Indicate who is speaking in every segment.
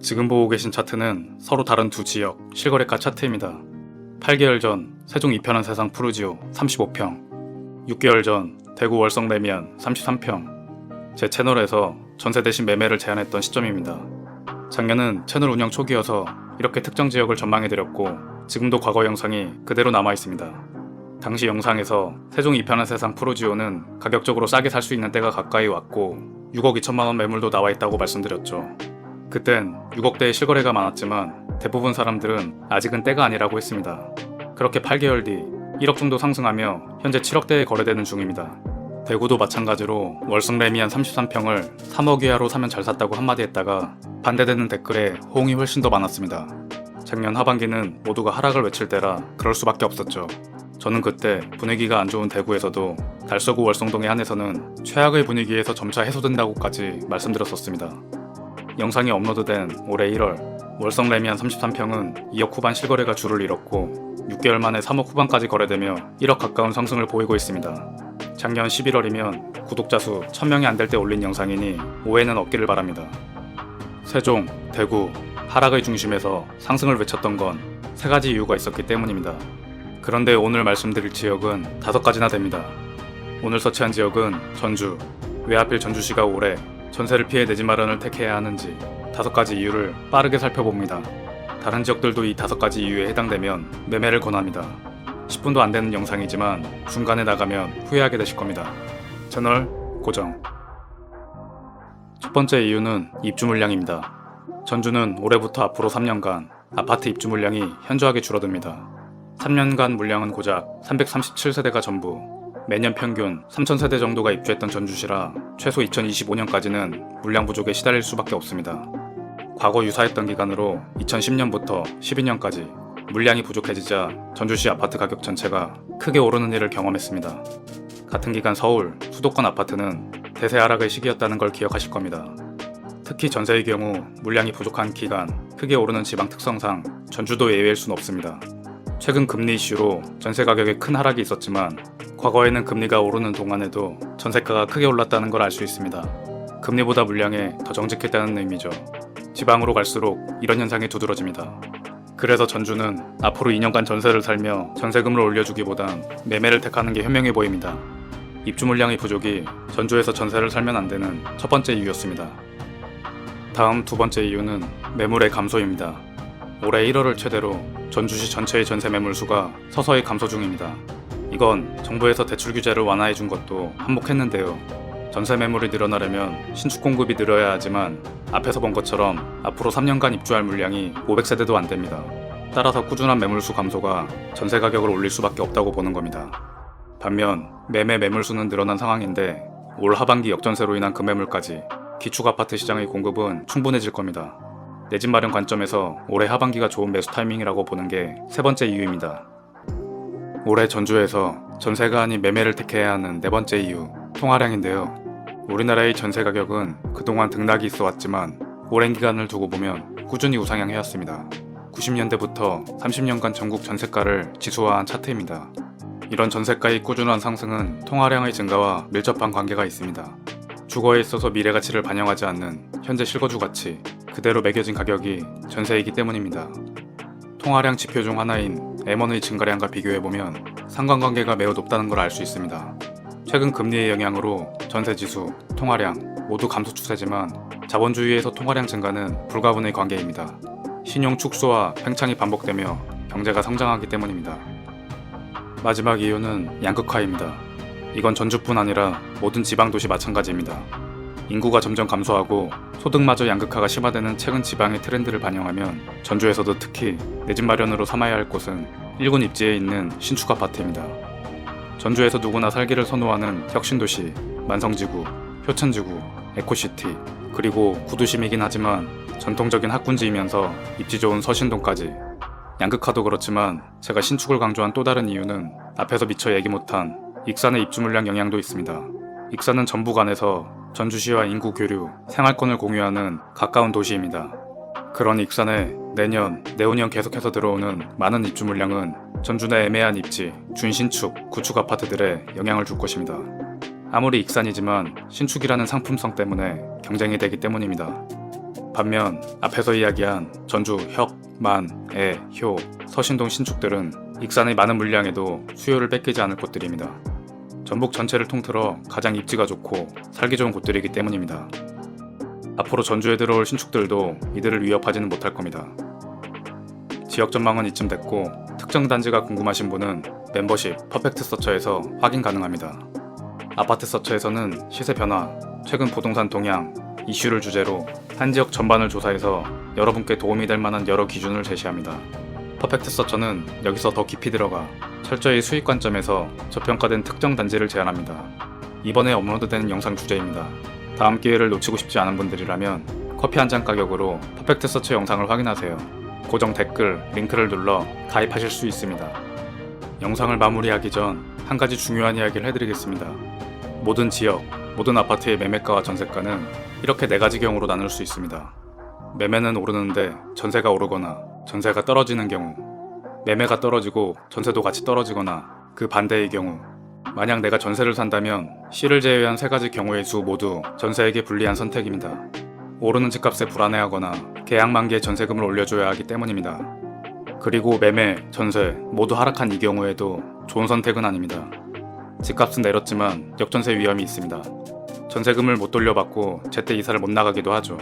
Speaker 1: 지금 보고 계신 차트는 서로 다른 두 지역 실거래가 차트입니다. 8개월 전 세종 이편한 세상 푸르지오 35평, 6개월 전 대구 월성 레미안 33평. 제 채널에서 전세 대신 매매를 제안했던 시점입니다. 작년은 채널 운영 초기여서 이렇게 특정 지역을 전망해드렸고 지금도 과거 영상이 그대로 남아있습니다. 당시 영상에서 세종 이편한 세상 푸르지오는 가격적으로 싸게 살 수 있는 때가 가까이 왔고 6억 2천만원 매물도 나와있다고 말씀드렸죠. 그땐 6억대의 실거래가 많았지만 대부분 사람들은 아직은 때가 아니라고 했습니다. 그렇게 8개월 뒤 1억 정도 상승하며 현재 7억대에 거래되는 중입니다. 대구도 마찬가지로 월성 레미안 33평을 3억 이하로 사면 잘 샀다고 한마디 했다가 반대되는 댓글에 호응이 훨씬 더 많았습니다. 작년 하반기는 모두가 하락을 외칠 때라 그럴 수밖에 없었죠. 저는 그때 분위기가 안 좋은 대구에서도 달서구 월성동에 한해서는 최악의 분위기에서 점차 해소된다고까지 말씀드렸었습니다. 영상이 업로드된 올해 1월 월성 레미안 33평은 2억 후반 실거래가 줄을 잃었고 6개월 만에 3억 후반까지 거래되며 1억 가까운 상승을 보이고 있습니다. 작년 11월이면 구독자 수 1000명이 안 될 때 올린 영상이니 오해는 없기를 바랍니다. 세종, 대구, 하락의 중심에서 상승을 외쳤던 건 3가지 이유가 있었기 때문입니다. 그런데 오늘 말씀드릴 지역은 5가지나 됩니다. 오늘 서치한 지역은 전주. 왜 하필 전주시가 올해 전세를 피해 내 집 마련을 택해야 하는지 5가지 이유를 빠르게 살펴봅니다. 다른 지역들도 이 5가지 이유에 해당되면 매매를 권합니다. 10분도 안 되는 영상이지만 중간에 나가면 후회하게 되실 겁니다. 채널 고정. 첫 번째 이유는 입주 물량입니다. 전주는 올해부터 앞으로 3년간 아파트 입주 물량이 현저하게 줄어듭니다. 3년간 물량은 고작 337세대가 전부, 매년 평균 3000세대 정도가 입주했던 전주시라 최소 2025년까지는 물량 부족에 시달릴 수밖에 없습니다. 과거 유사했던 기간으로 2010년부터 12년까지 물량이 부족해지자 전주시 아파트 가격 전체가 크게 오르는 일을 경험했습니다. 같은 기간 서울, 수도권 아파트는 대세 하락의 시기였다는 걸 기억하실 겁니다. 특히 전세의 경우 물량이 부족한 기간 크게 오르는 지방 특성상 전주도 예외일 순 없습니다. 최근 금리 이슈로 전세 가격에 큰 하락이 있었지만 과거에는 금리가 오르는 동안에도 전세가가 크게 올랐다는 걸 알 수 있습니다. 금리보다 물량에 더 정직했다는 의미죠. 지방으로 갈수록 이런 현상이 두드러집니다. 그래서 전주는 앞으로 2년간 전세를 살며 전세금을 올려주기보단 매매를 택하는 게 현명해 보입니다. 입주 물량의 부족이 전주에서 전세를 살면 안 되는 첫 번째 이유였습니다. 다음 두 번째 이유는 매물의 감소입니다. 올해 1월을 최대로 전주시 전체의 전세 매물 수가 서서히 감소 중입니다. 이건 정부에서 대출 규제를 완화해 준 것도 한몫했는데요. 전세 매물이 늘어나려면 신축 공급이 늘어야 하지만 앞에서 본 것처럼 앞으로 3년간 입주할 물량이 500세대도 안 됩니다. 따라서 꾸준한 매물수 감소가 전세 가격을 올릴 수밖에 없다고 보는 겁니다. 반면 매물수는 늘어난 상황인데 올 하반기 역전세로 인한 급매물까지 기축 아파트 시장의 공급은 충분해질 겁니다. 내 집 마련 관점에서 올해 하반기가 좋은 매수 타이밍이라고 보는 게 세 번째 이유입니다. 올해 전주에서 전세가 아닌 매매를 택해야 하는 네 번째 이유, 통화량인데요. 우리나라의 전세 가격은 그동안 등락이 있어 왔지만 오랜 기간을 두고 보면 꾸준히 우상향해왔습니다. 90년대부터 30년간 전국 전세가를 지수화한 차트입니다. 이런 전세가의 꾸준한 상승은 통화량의 증가와 밀접한 관계가 있습니다. 주거에 있어서 미래 가치를 반영하지 않는 현재 실거주 가치, 그대로 매겨진 가격이 전세이기 때문입니다. 통화량 지표 중 하나인 M1의 증가량과 비교해보면 상관관계가 매우 높다는 걸 알 수 있습니다. 최근 금리의 영향으로 전세지수, 통화량 모두 감소 추세지만 자본주의에서 통화량 증가는 불가분의 관계입니다. 신용 축소와 팽창이 반복되며 경제가 성장하기 때문입니다. 마지막 이유는 양극화입니다. 이건 전주뿐 아니라 모든 지방도시 마찬가지입니다. 인구가 점점 감소하고 소득마저 양극화가 심화되는 최근 지방의 트렌드를 반영하면 전주에서도 특히 내 집 마련으로 삼아야 할 곳은 1군 입지에 있는 신축 아파트입니다. 전주에서 누구나 살기를 선호하는 혁신도시, 만성지구, 효천지구, 에코시티, 그리고 구도심이긴 하지만 전통적인 학군지이면서 입지 좋은 서신동까지. 양극화도 그렇지만 제가 신축을 강조한 또 다른 이유는 앞에서 미처 얘기 못한 익산의 입주 물량 영향도 있습니다. 익산은 전북 안에서 전주시와 인구 교류, 생활권을 공유하는 가까운 도시입니다. 그런 익산에 내년, 내후년 계속해서 들어오는 많은 입주 물량은 전주 내 애매한 입지, 준신축, 구축 아파트들에 영향을 줄 것입니다. 아무리 익산이지만 신축이라는 상품성 때문에 경쟁이 되기 때문입니다. 반면 앞에서 이야기한 전주, 혁, 만, 애, 효, 서신동 신축들은 익산의 많은 물량에도 수요를 뺏기지 않을 곳들입니다. 전북 전체를 통틀어 가장 입지가 좋고 살기 좋은 곳들이기 때문입니다. 앞으로 전주에 들어올 신축들도 이들을 위협하지는 못할 겁니다. 지역 전망은 이쯤 됐고 특정 단지가 궁금하신 분은 멤버십 퍼펙트 서처에서 확인 가능합니다. 아파트 서처에서는 시세 변화, 최근 부동산 동향, 이슈를 주제로 한 지역 전반을 조사해서 여러분께 도움이 될 만한 여러 기준을 제시합니다. 퍼펙트 서처는 여기서 더 깊이 들어가 철저히 수익 관점에서 저평가된 특정 단지를 제안합니다. 이번에 업로드되는 영상 주제입니다. 다음 기회를 놓치고 싶지 않은 분들이라면 커피 한 잔 가격으로 퍼펙트 서처 영상을 확인하세요. 고정 댓글, 링크를 눌러 가입하실 수 있습니다. 영상을 마무리하기 전 한 가지 중요한 이야기를 해드리겠습니다. 모든 지역, 모든 아파트의 매매가와 전세가는 이렇게 4가지 경우로 나눌 수 있습니다. 매매는 오르는데 전세가 오르거나 전세가 떨어지는 경우, 매매가 떨어지고 전세도 같이 떨어지거나 그 반대의 경우. 만약 내가 전세를 산다면 C를 제외한 3가지 경우의 수 모두 전세에게 불리한 선택입니다. 오르는 집값에 불안해하거나 계약 만기에 전세금을 올려줘야 하기 때문입니다. 그리고 매매, 전세 모두 하락한 이 경우에도 좋은 선택은 아닙니다. 집값은 내렸지만 역전세 위험이 있습니다. 전세금을 못 돌려받고 제때 이사를 못 나가기도 하죠.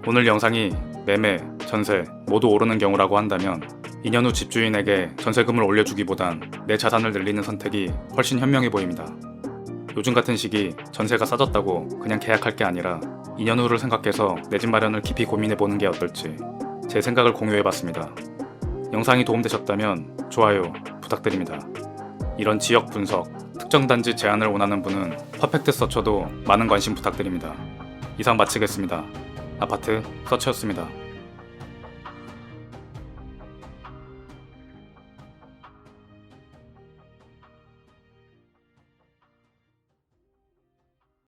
Speaker 1: 오늘 영상이 매매, 전세 모두 오르는 경우라고 한다면 2년 후 집주인에게 전세금을 올려주기보단 내 자산을 늘리는 선택이 훨씬 현명해 보입니다. 요즘 같은 시기 전세가 싸졌다고 그냥 계약할 게 아니라 2년 후를 생각해서 내 집 마련을 깊이 고민해보는 게 어떨지 제 생각을 공유해봤습니다. 영상이 도움되셨다면 좋아요 부탁드립니다. 이런 지역 분석, 특정 단지 제안을 원하는 분은 퍼펙트 서처도 많은 관심 부탁드립니다. 이상 마치겠습니다. 아파트 서처였습니다.